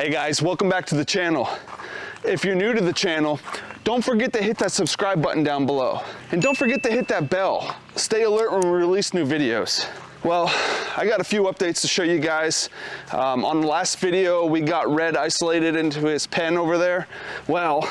Hey guys, welcome back to the channel. If you're new to the channel, don't forget to hit that subscribe button down below. And don't forget to hit that bell. Stay alert when we release new videos. Well, I got a few updates to show you guys. On the last video, we got Red isolated into his pen over there. Well,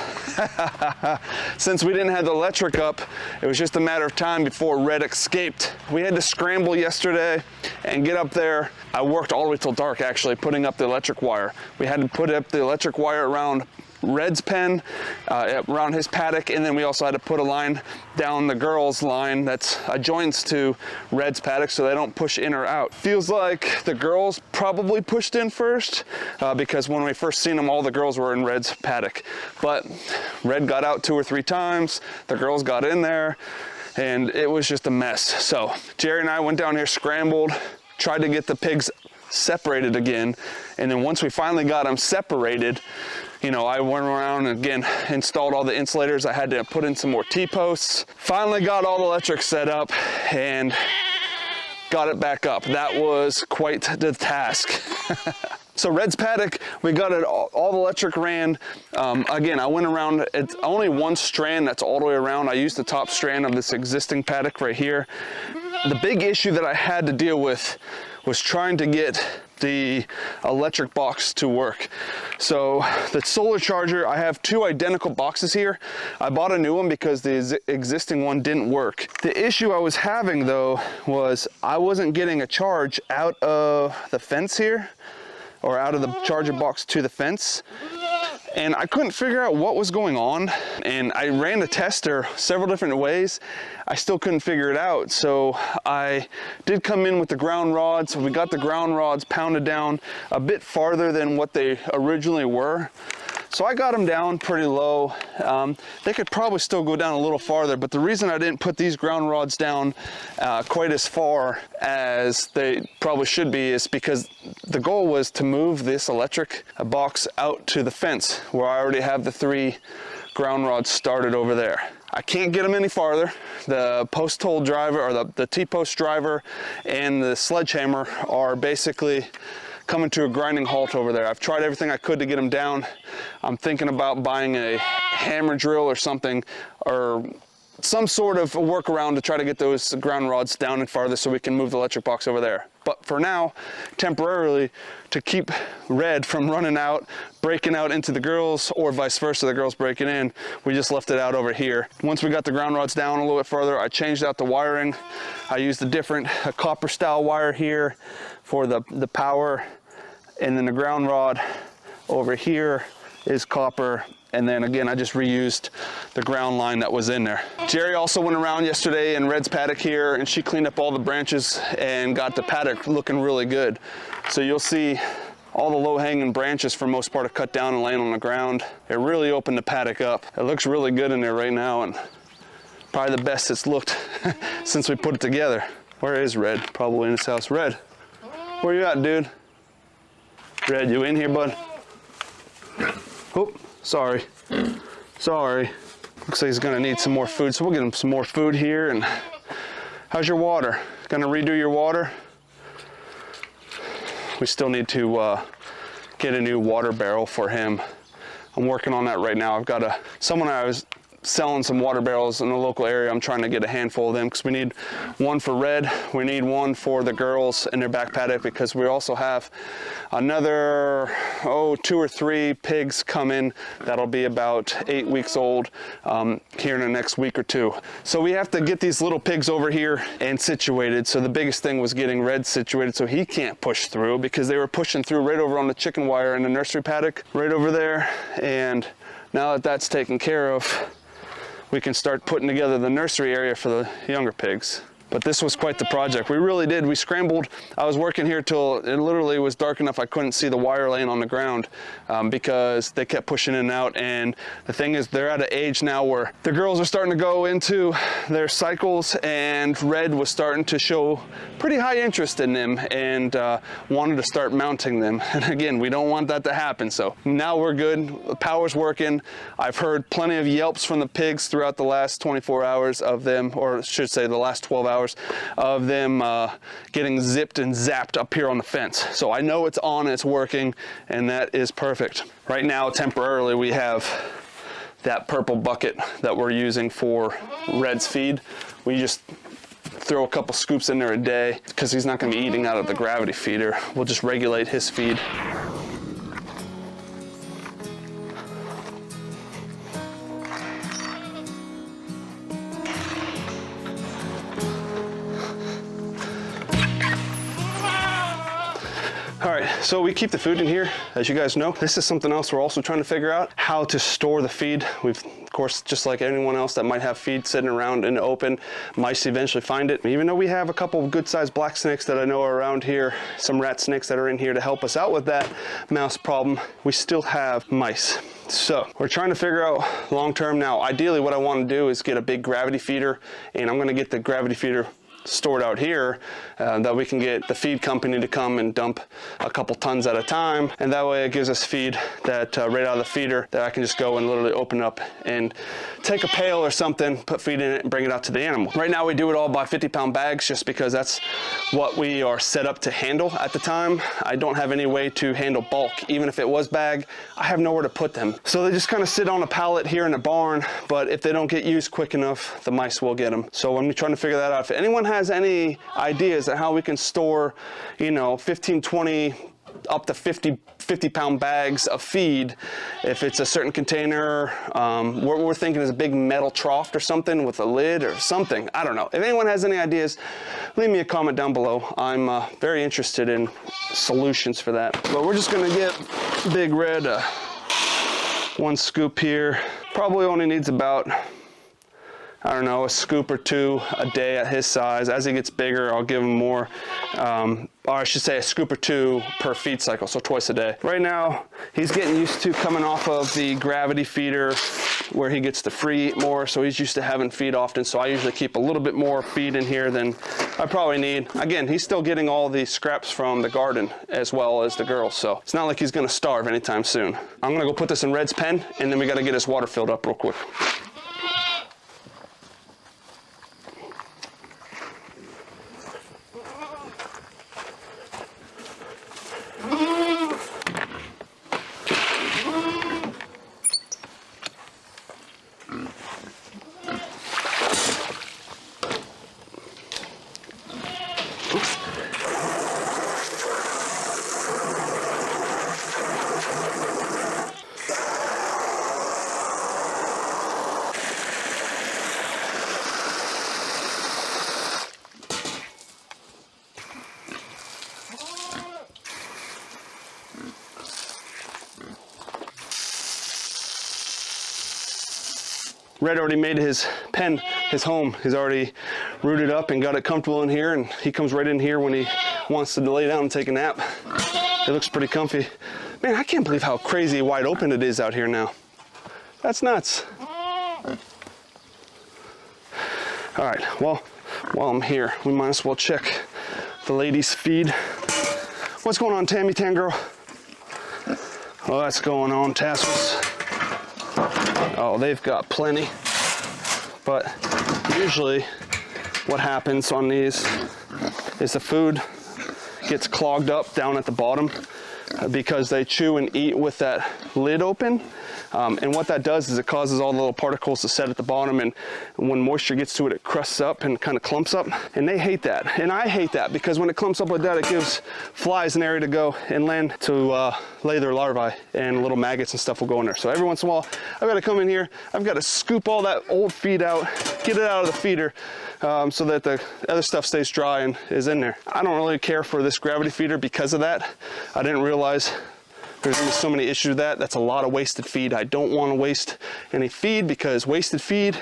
since we didn't have the electric up, it was just a matter of time before Red escaped. We had to scramble yesterday and get up there. I worked all the way till dark actually, putting up the electric wire. We had to put up the electric wire around Red's pen, around his paddock, and then we also had to put a line down the girls' line that's adjoins to Red's paddock so they don't push in or out. Feels like the girls probably pushed in first because when we first seen them, all the girls were in Red's paddock. But Red got out 2 or 3 times, the girls got in there, and it was just a mess. So Jerry and I went down here, scrambled, tried to get the pigs separated again, and then once we finally got them separated, you know, I went around and again installed all the insulators. I had to put in some more T-posts. Finally got all the electric set up and got it back up. That was quite the task. So Red's paddock, we got it all the electric ran. Again, I went around, it's only one strand that's all the way around. I used the top strand of this existing paddock right here. The big issue that I had to deal with was trying to get the electric box to work. So the solar charger, I have 2 identical boxes here. I bought a new one because the existing one didn't work. The issue I was having though was I wasn't getting a charge out of the fence here, or out of the charger box to the fence. And I couldn't figure out what was going on. And I ran the tester several different ways. I still couldn't figure it out. So I did come in with the ground rods. We got the ground rods pounded down a bit farther than what they originally were. So I got them down pretty low. They could probably still go down a little farther, but the reason I didn't put these ground rods down quite as far as they probably should be is because the goal was to move this electric box out to the fence where I already have the 3 ground rods started over there. I can't get them any farther. The post hole driver, or the T-post driver, and the sledgehammer are basically coming to a grinding halt over there. I've tried everything I could to get them down. I'm thinking about buying a hammer drill or something, or some sort of a workaround to try to get those ground rods down and farther so we can move the electric box over there. But for now, temporarily, to keep Red from running out, breaking out into the girls, or vice versa, the girls breaking in, we just left it out over here. Once we got the ground rods down a little bit further, I changed out the wiring. I used a copper style wire here for the power, and then the ground rod over here is copper. And then again, I just reused the ground line that was in there. Jerry also went around yesterday in Red's paddock here, and she cleaned up all the branches and got the paddock looking really good. So you'll see all the low-hanging branches for most part are cut down and laying on the ground. It really opened the paddock up. It looks really good in there right now, and probably the best it's looked since we put it together. Where is Red? Probably in his house. Red, where you at, dude? Red, you in here, bud? Oh, sorry. Sorry. Looks like he's gonna need some more food, so we'll get him some more food here. And how's your water? Gonna redo your water? We still need to get a new water barrel for him. I'm working on that right now. I've got someone I was selling some water barrels in the local area. I'm trying to get a handful of them because we need one for Red. We need one for the girls in their back paddock because we also have another 2 or 3 pigs coming that'll be about 8 weeks old here in the next week or 2. So we have to get these little pigs over here and situated. So the biggest thing was getting Red situated so he can't push through, because they were pushing through right over on the chicken wire in the nursery paddock right over there. And now that that's taken care of, we can start putting together the nursery area for the younger pigs. But this was quite the project. We really did. We scrambled. I was working here till it literally was dark enough I couldn't see the wire laying on the ground because they kept pushing in and out. And the thing is, they're at an age now where the girls are starting to go into their cycles, and Red was starting to show pretty high interest in them and wanted to start mounting them. And again, we don't want that to happen. So now we're good. The power's working. I've heard plenty of yelps from the pigs throughout the last 24 hours of them, or I should say the last 12 hours hours of them getting zipped and zapped up here on the fence. So I know it's on, it's working, and that is perfect. Right now, temporarily, we have that purple bucket that we're using for Red's feed. We just throw a couple scoops in there a day because he's not going to be eating out of the gravity feeder. We'll just regulate his feed. All right, so we keep the food in here, as you guys know. This is something else we're also trying to figure out, how to store the feed. We've, of course, just like anyone else that might have feed sitting around in the open, mice eventually find it. Even though we have a couple of good-sized black snakes that I know are around here, some rat snakes that are in here to help us out with that mouse problem, we still have mice. So we're trying to figure out long-term now. Ideally, what I want to do is get a big gravity feeder, and I'm going to get the gravity feeder stored out here that we can get the feed company to come and dump a couple tons at a time, and that way it gives us feed that right out of the feeder that I can just go and literally open up and take a pail or something, put feed in it, and bring it out to the animal. Right now we do it all by 50-pound bags just because that's what we are set up to handle at the time. I don't have any way to handle bulk. Even if it was bag, I have nowhere to put them. So they just kind of sit on a pallet here in the barn, but if they don't get used quick enough, the mice will get them. So I'm trying to figure that out. If anyone has any ideas on how we can store, you know, 15, 20, up to 50-pound bags of feed, if it's a certain container, what we're thinking is a big metal trough or something with a lid or something. I don't know. If anyone has any ideas, leave me a comment down below. I'm very interested in solutions for that. But we're just gonna get Big Red one scoop here. Probably only needs about, I don't know, a scoop or two a day at his size. As he gets bigger, I'll give him more, or I should say a scoop or two per feed cycle, so twice a day. Right now, he's getting used to coming off of the gravity feeder where he gets to free eat more, so he's used to having feed often, so I usually keep a little bit more feed in here than I probably need. Again, he's still getting all the scraps from the garden as well as the girls, so it's not like he's gonna starve anytime soon. I'm gonna go put this in Red's pen, and then we gotta get his water filled up real quick. Red already made his pen his home. He's already rooted up and got it comfortable in here, and he comes right in here when he wants to lay down and take a nap. It looks pretty comfy. Man, I can't believe how crazy wide open it is out here now. That's nuts. All right, well, while I'm here, we might as well check the ladies' feed. What's going on, Tammy Tan Girl? Oh, that's going on, Tassels. Oh, they've got plenty. But usually what happens on these is the food gets clogged up down at the bottom because they chew and eat with that lid open. And what that does is it causes all the little particles to set at the bottom, and when moisture gets to it, it crusts up and kind of clumps up, and they hate that. And I hate that because when it clumps up like that, it gives flies an area to go and land to lay their larvae, and little maggots and stuff will go in there. So every once in a while, I've got to come in here, I've got to scoop all that old feed out, get it out of the feeder, so that the other stuff stays dry and is in there. I don't really care for this gravity feeder because of that. I didn't realize there's gonna be so many issues with that. That's a lot of wasted feed. I don't want to waste any feed because wasted feed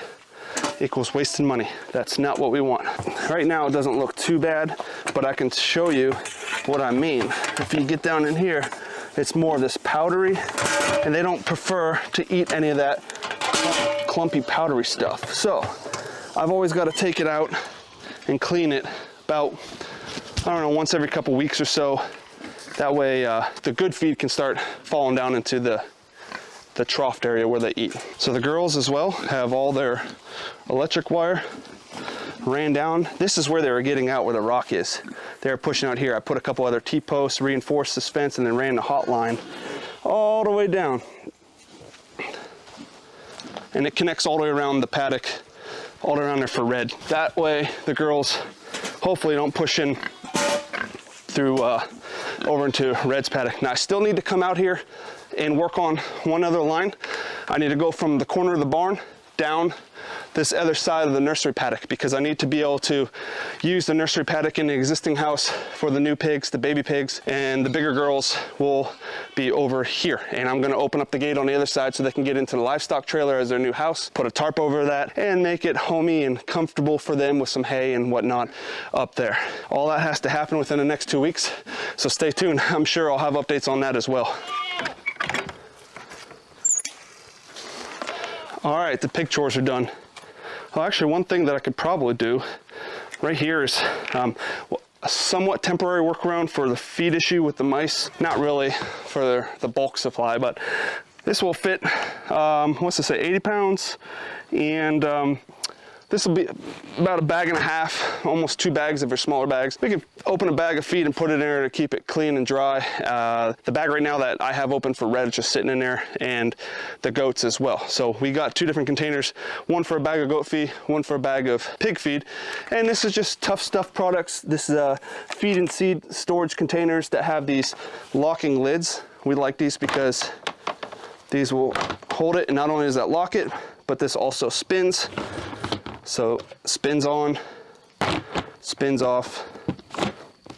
equals wasted money. That's not what we want. Right now it doesn't look too bad, but I can show you what I mean. If you get down in here, it's more of this powdery, and they don't prefer to eat any of that clumpy powdery stuff. So I've always got to take it out and clean it about, I don't know, once every couple weeks or so. That way the good feed can start falling down into the trough area where they eat. So the girls as well have all their electric wire ran down. This is where they were getting out, where the rock is. They were pushing out here. I put a couple other T-posts, reinforced this fence, and then ran the hot line all the way down. And it connects all the way around the paddock, all the way around there for red. That way the girls hopefully don't push in through over into Red's paddock. Now I still need to come out here and work on one other line. I need to go from the corner of the barn down this other side of the nursery paddock, because I need to be able to use the nursery paddock in the existing house for the new pigs, the baby pigs, and the bigger girls will be over here. And I'm gonna open up the gate on the other side so they can get into the livestock trailer as their new house, put a tarp over that, and make it homey and comfortable for them with some hay and whatnot up there. All that has to happen within the next 2 weeks, so stay tuned. I'm sure I'll have updates on that as well. All right, the pig chores are done. Well, actually, one thing that I could probably do right here is a somewhat temporary workaround for the feed issue with the mice. Not really for the bulk supply, but this will fit, what's this say, 80 pounds. And this will be about 1.5 bags, almost 2 bags if they're smaller bags. We can open a bag of feed and put it in there to keep it clean and dry. The bag right now that I have open for Red is just sitting in there, and the goats as well. So we got 2 different containers, one for a bag of goat feed, one for a bag of pig feed. And this is just Tough Stuff products. This is feed and seed storage containers that have these locking lids. We like these because these will hold it, and not only does that lock it, but this also spins. So spins on, spins off,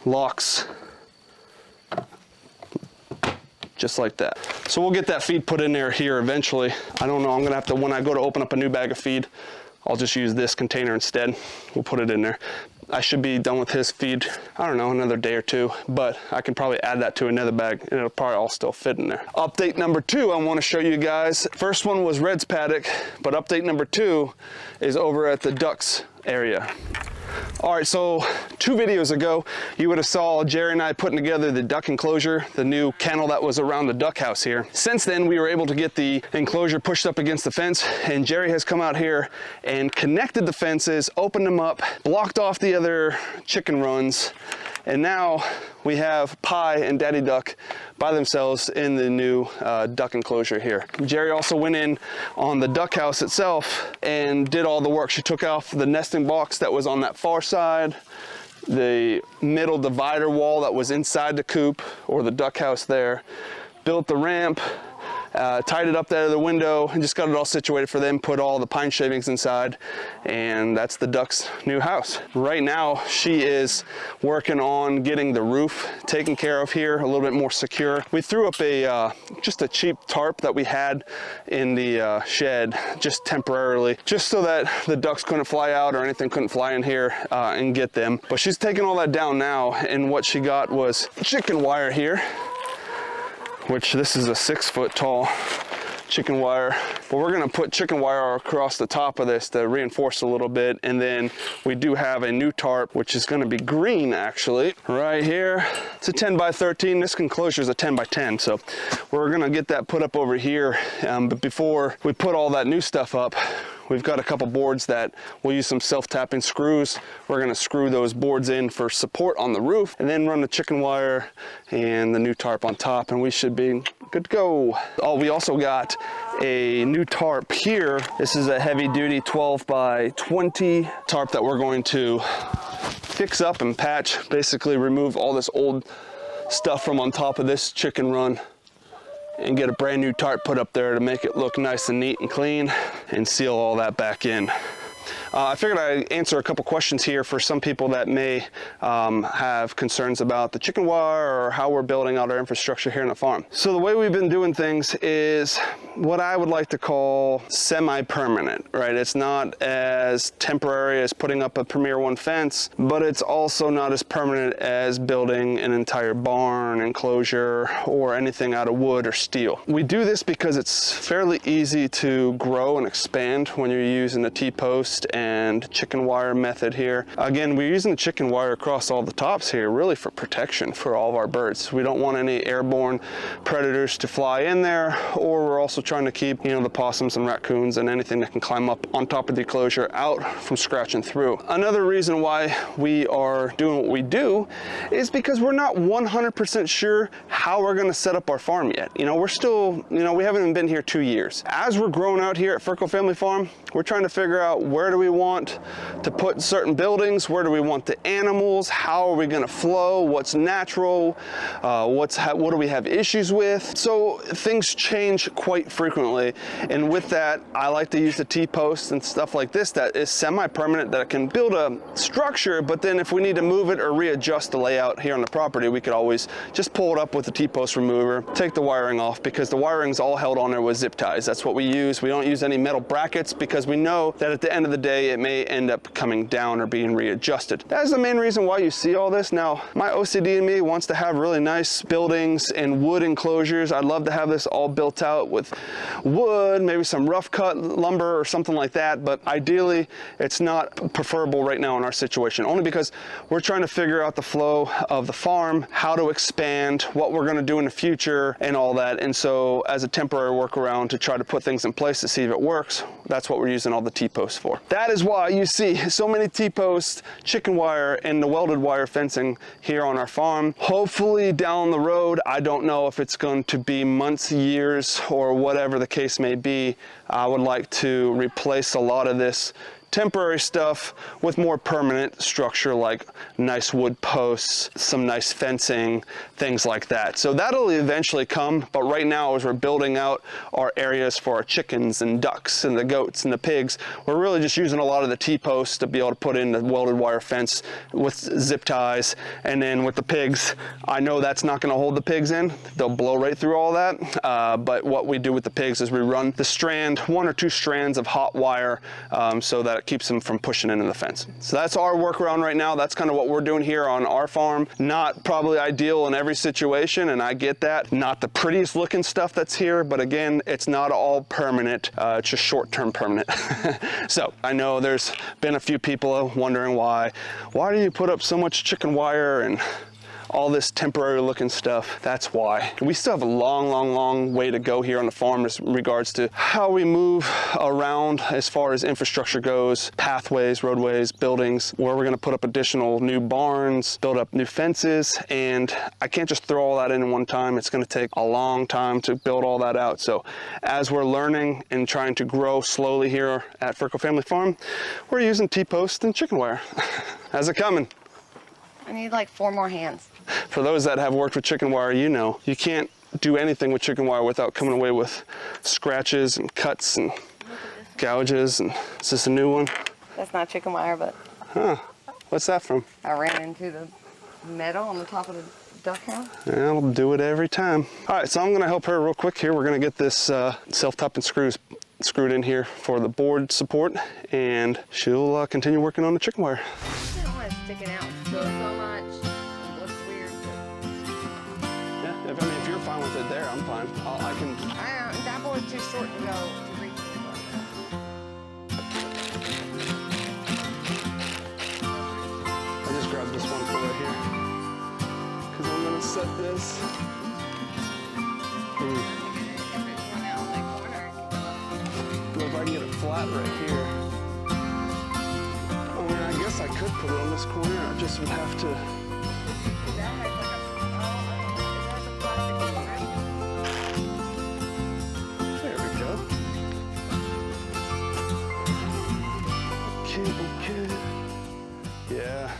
locks, just like that. So we'll get that feed put in there here eventually. I don't know, I'm gonna have to, when I go to open up a new bag of feed, I'll just use this container instead. We'll put it in there. I should be done with his feed, I don't know, another day or 2, but I can probably add that to another bag and it'll probably all still fit in there. Update number 2 I want to show you guys. First one was Red's paddock, but update number 2 is over at the ducks area. All right, so 2 videos ago, you would have saw Jerry and I putting together the duck enclosure, the new kennel that was around the duck house here. Since then, we were able to get the enclosure pushed up against the fence, and Jerry has come out here and connected the fences, opened them up, blocked off the other chicken runs, and now we have Pie and Daddy Duck by themselves in the new duck enclosure here. Jerry also went in on the duck house itself and did all the work. She took off the nesting box that was on that far side, the middle divider wall that was inside the coop or the duck house there, built the ramp, tied it up there to the window, and just got it all situated for them, put all the pine shavings inside, and that's the duck's new house. Right now, she is working on getting the roof taken care of here, a little bit more secure. We threw up just a cheap tarp that we had in the shed, just temporarily, just so that the ducks couldn't fly out or anything couldn't fly in here and get them. But she's taking all that down now, and what she got was chicken wire here, which this is a 6-foot tall chicken wire. But we're gonna put chicken wire across the top of this to reinforce a little bit. And then we do have a new tarp, which is gonna be green actually, right here. It's a 10 by 13. This enclosure is a 10 by 10. So we're gonna get that put up over here. But before we put all that new stuff up, we've got a couple boards that we'll use some self-tapping screws. We're gonna screw those boards in for support on the roof and then run the chicken wire and the new tarp on top, and we should be good to go. Oh, we also got a new tarp here. This is a heavy duty 12 by 20 tarp that we're going to fix up and patch, basically remove all this old stuff from on top of this chicken run and get a brand new tarp put up there to make it look nice and neat and clean and seal all that back in. I figured I'd answer a couple questions here for some people that may have concerns about the chicken wire or how we're building out our infrastructure here on the farm. So the way we've been doing things is what I would like to call semi-permanent, right? It's not as temporary as putting up a Premier One fence, but it's also not as permanent as building an entire barn, enclosure, or anything out of wood or steel. We do this because it's fairly easy to grow and expand when you're using a T-post and chicken wire method here. Again, we're using the chicken wire across all the tops here really for protection for all of our birds. We don't want any airborne predators to fly in there, or we're also trying to keep, you know, the possums and raccoons and anything that can climb up on top of the enclosure out from scratching through. Another reason why we are doing what we do is because we're not 100% sure how we're going to set up our farm yet. You know, we're still, you know, we haven't even been here 2 years. As we're growing out here at Ferko Family Farm, we're trying to figure out where do we want to put certain buildings, where do we want the animals, how are we going to flow, what's natural, what do we have issues with. So things change quite frequently, and with that I like to use the T-posts and stuff like this that is semi-permanent, that can build a structure, but then if we need to move it or readjust the layout here on the property, we could always just pull it up with the T-post remover, take the wiring off, because the wiring's all held on there with zip ties. That's what we use. We don't use any metal brackets because we know that at the end of the day it may end up coming down or being readjusted. That is the main reason why you see all this. Now, my OCD in me wants to have really nice buildings and wood enclosures. I'd love to have this all built out with wood, maybe some rough cut lumber or something like that, but ideally it's not preferable right now in our situation, only because we're trying to figure out the flow of the farm, how to expand, what we're going to do in the future and all that. And so as a temporary workaround to try to put things in place to see if it works, that's what we're using all the T-posts for. That is why you see so many T-posts, chicken wire, and the welded wire fencing here on our farm. Hopefully down the road, I don't know if it's going to be months, years, or whatever the case may be, I would like to replace a lot of this temporary stuff with more permanent structure, like nice wood posts, some nice fencing, things like that. So that'll eventually come, but right now as we're building out our areas for our chickens and ducks and the goats and the pigs, we're really just using a lot of the T-posts to be able to put in the welded wire fence with zip ties. And then with the pigs, I know that's not going to hold the pigs in. They'll blow right through all that. But what we do with the pigs is we run the strand, 1 or 2 strands of hot wire, so that it keeps them from pushing into the fence. So that's our workaround right now. That's kind of what we're doing here on our farm. Not probably ideal in every situation, and I get that. Not the prettiest looking stuff that's here, but again, it's not all permanent. It's just short-term permanent. So I know there's been a few people wondering why do you put up so much chicken wire and all this temporary looking stuff. That's why. We still have a long way to go here on the farm as regards to how we move around as far as infrastructure goes, pathways, roadways, buildings, where we're gonna put up additional new barns, build up new fences, and I can't just throw all that in one time. It's gonna take a long time to build all that out. So as we're learning and trying to grow slowly here at Ferko Family Farm, we're using T-posts and chicken wire. How's it coming? I need like 4 more hands. For those that have worked with chicken wire, you know, you can't do anything with chicken wire without coming away with scratches and cuts and gouges. And is this a new one? That's not chicken wire, but... Huh. What's that from? I ran into the metal on the top of the duck house. Yeah, I'll do it every time. All right, so I'm gonna help her real quick here. We're gonna get this self-tapping screws screwed in here for the board support, and she'll continue working on the chicken wire. I don't want it sticking out so much. It looks weird. Yeah, if you're fine with it there, I'm fine. I can. That board's too short to go to reach. I just grabbed this one for right here because I'm gonna set this. If I can get it flat right here. I mean, I guess I could put it on this corner. I just would have to. There we go. Okay. Yeah,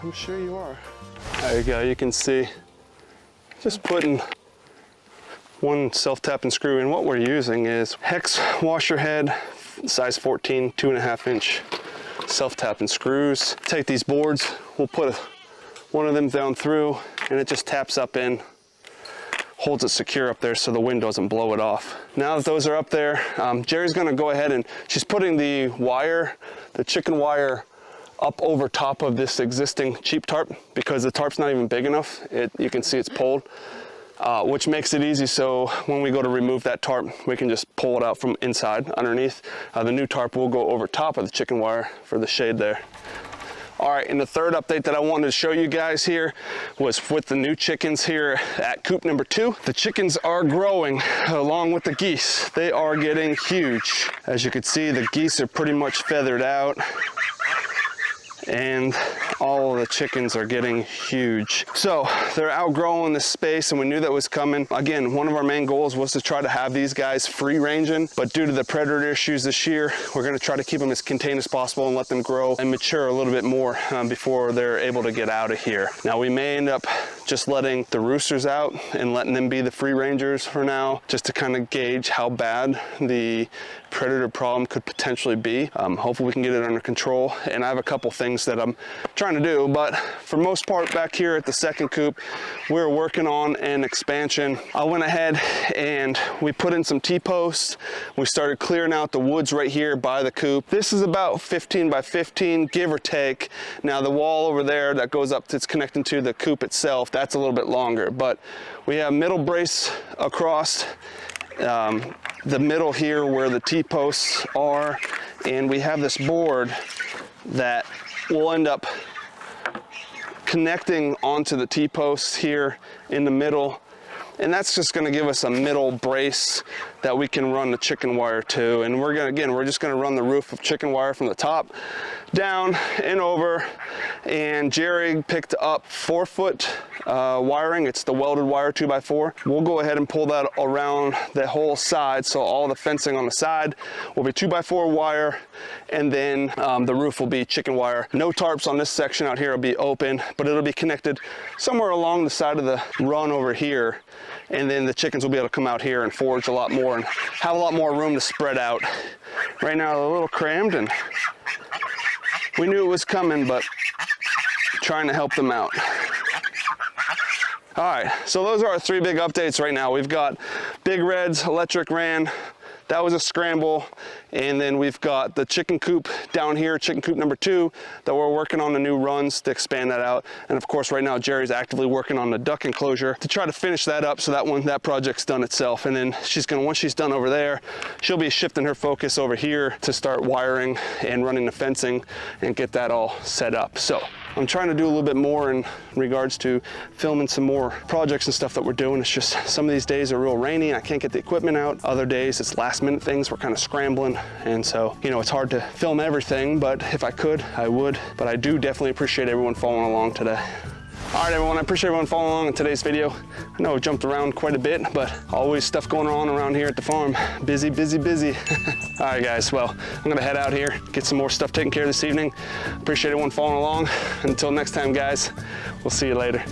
I'm sure you are. There you go. You can see. Just putting one self-tapping screw, and what we're using is hex washer head, size 14, 2.5 inch self-tapping screws. Take these boards, we'll put one of them down through, and it just taps up in, holds it secure up there so the wind doesn't blow it off. Now that those are up there, Jerry's gonna go ahead and she's putting the wire, the chicken wire, up over top of this existing cheap tarp because the tarp's not even big enough. You can see it's pulled. which makes it easy. So when we go to remove that tarp, we can just pull it out from inside underneath. The new tarp will go over top of the chicken wire for the shade there. All right, and the third update that I wanted to show you guys here was with the new chickens here at coop number 2. The chickens are growing along with the geese. They are getting huge. As you can see, the geese are pretty much feathered out, and all of the chickens are getting huge. So they're outgrowing this space, and we knew that was coming. Again, one of our main goals was to try to have these guys free ranging, but due to the predator issues this year, we're gonna try to keep them as contained as possible and let them grow and mature a little bit more before they're able to get out of here. Now we may end up just letting the roosters out and letting them be the free rangers for now, just to kind of gauge how bad the predator problem could potentially be. Hopefully we can get it under control, and I have a couple things that I'm trying to do, but for most part back here at the second coop, we're working on an expansion. I went ahead and we put in some T-posts. We started clearing out the woods right here by the coop. This is about 15 by 15, give or take. Now the wall over there that goes up, that's connecting to the coop itself, that's a little bit longer, but we have middle brace across the middle here where the T-posts are, and we have this board that will end up connecting onto the T-posts here in the middle, and that's just going to give us a middle brace that we can run the chicken wire to. And we're just going to run the roof of chicken wire from the top down and over. And Jerry picked up 4-foot wiring. It's the welded wire 2x4. We'll go ahead and pull that around the whole side, so all the fencing on the side will be 2x4 wire, and then the roof will be chicken wire. No tarps on this section out here. Will be open, but it'll be connected somewhere along the side of the run over here, and then the chickens will be able to come out here and forage a lot more and have a lot more room to spread out. Right now they're a little crammed, and we knew it was coming, but trying to help them out. All right, so those are our 3 big updates right now. We've got Big Red's electric ran. That was a scramble. And then we've got the chicken coop down here, chicken coop number 2, that we're working on the new runs to expand that out. And of course, right now, Jerry's actively working on the duck enclosure to try to finish that up, so that project's done itself. And then once she's done over there, she'll be shifting her focus over here to start wiring and running the fencing and get that all set up. So I'm trying to do a little bit more in regards to filming some more projects and stuff that we're doing. It's just some of these days are real rainy. I can't get the equipment out. Other days it's last minute things. We're kind of scrambling. And so, you know, it's hard to film everything, but if I could, I would. But I do definitely appreciate everyone following along today. All right, everyone, I appreciate everyone following along in today's video. I know I jumped around quite a bit, but always stuff going on around here at the farm. Busy, busy, busy. All right, guys, well, I'm gonna head out here, get some more stuff taken care of this evening. Appreciate everyone following along. Until next time, guys, we'll see you later.